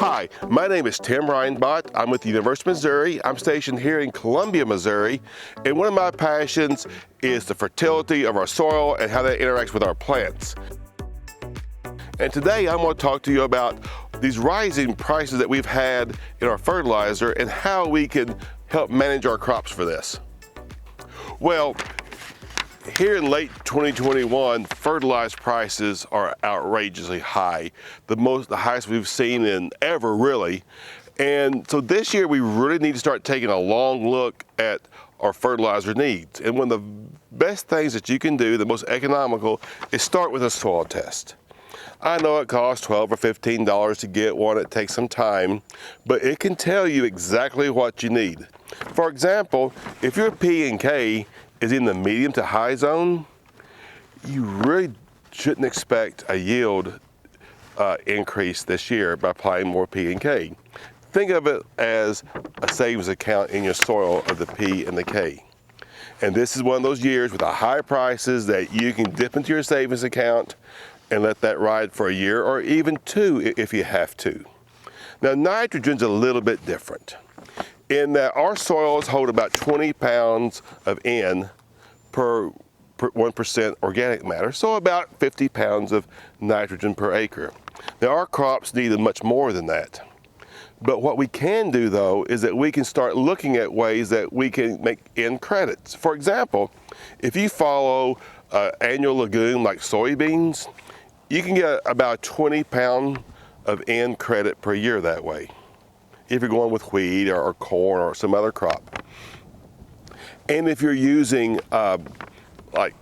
Hi, my name is Tim Reinbott. I'm with the University of Missouri. I'm stationed here in Columbia, Missouri, and one of my passions is the fertility of our soil and how that interacts with our plants. And today I'm going to talk to you about these rising prices that we've had in our fertilizer and how we can help manage our crops for this. Well, here in late 2021, fertilizer prices are outrageously high, the highest we've seen in ever, really. And so this year we really need to start taking a long look at our fertilizer needs. And one of the best things that you can do, the most economical, is start with a soil test. I know it costs $12 or $15 to get one. It takes some time, but it can tell you exactly what you need. For example, if your P and K is in the medium to high zone, you really shouldn't expect a yield increase this year by applying more P and K. Think of it as a savings account in your soil of the P and the K. And this is one of those years with the high prices that you can dip into your savings account and let that ride for a year or even two if you have to. Now, nitrogen's a little bit different in that our soils hold about 20 pounds of N per 1% organic matter, so about 50 pounds of nitrogen per acre. Now, our crops need much more than that. But what we can do, though, is that we can start looking at ways that we can make N credits. For example, if you follow annual legume like soybeans, you can get about 20 pounds of N credit per year that way, if you're going with wheat or corn or some other crop. And if you're using like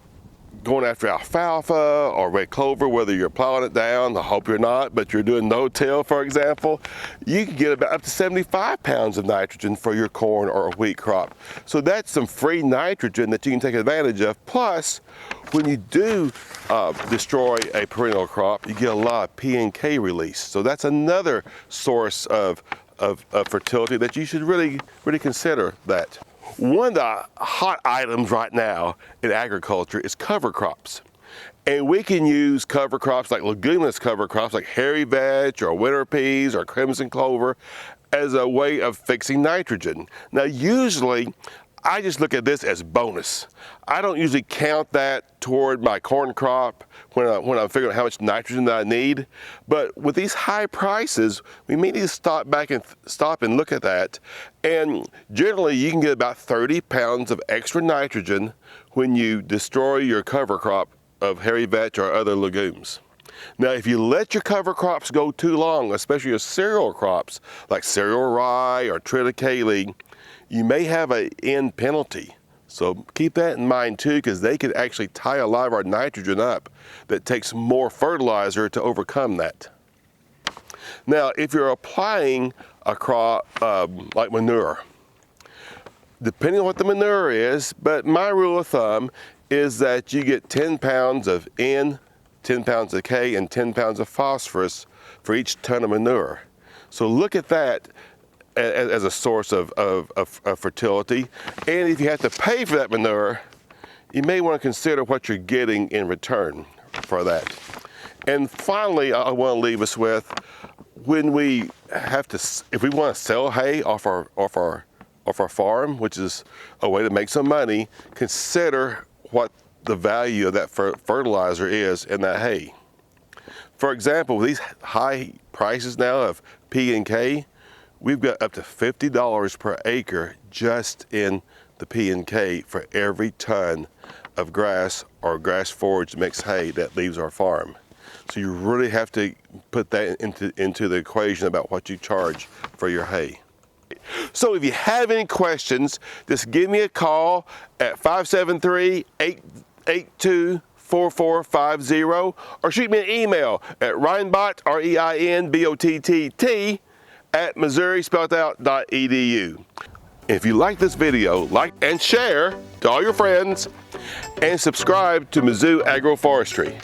going after alfalfa or red clover, whether you're plowing it down, I hope you're not, but you're doing no-till, for example, you can get about up to 75 pounds of nitrogen for your corn or wheat crop. So that's some free nitrogen that you can take advantage of. Plus, when you do destroy a perennial crop, you get a lot of P and K release. So that's another source of fertility that you should really consider that. One of the hot items right now in agriculture is cover crops. And we can use cover crops like leguminous cover crops like hairy vetch or winter peas or crimson clover as a way of fixing nitrogen. Now, usually, I just look at this as bonus. I don't usually count that toward my corn crop when I'm figuring out how much nitrogen that I need. But with these high prices, we may need to stop and look at that. And generally, you can get about 30 pounds of extra nitrogen when you destroy your cover crop of hairy vetch or other legumes. Now, if you let your cover crops go too long, especially your cereal crops like cereal rye or triticale, you may have an N penalty. So keep that in mind too, because they could actually tie a lot of our nitrogen up that takes more fertilizer to overcome that. Now, if you're applying a crop like manure, depending on what the manure is, but my rule of thumb is that you get 10 pounds of N, 10 pounds of K, and 10 pounds of phosphorus for each ton of manure. So look at that as a source of fertility. And if you have to pay for that manure, you may want to consider what you're getting in return for that. And finally, I want to leave us with, when we have to, if we want to sell hay off our farm, which is a way to make some money, consider what the value of that fertilizer is in that hay. For example, with these high prices now of P and K, we've got up to $50 per acre just in the P and K for every ton of grass or grass forage mixed hay that leaves our farm. So you really have to put that into the equation about what you charge for your hay. So if you have any questions, just give me a call at 573-882-4450 or shoot me an email at Reinbott, REINBOTTT, at missourispelledout.edu. If you like this video, like and share to all your friends, and subscribe to Mizzou Agroforestry.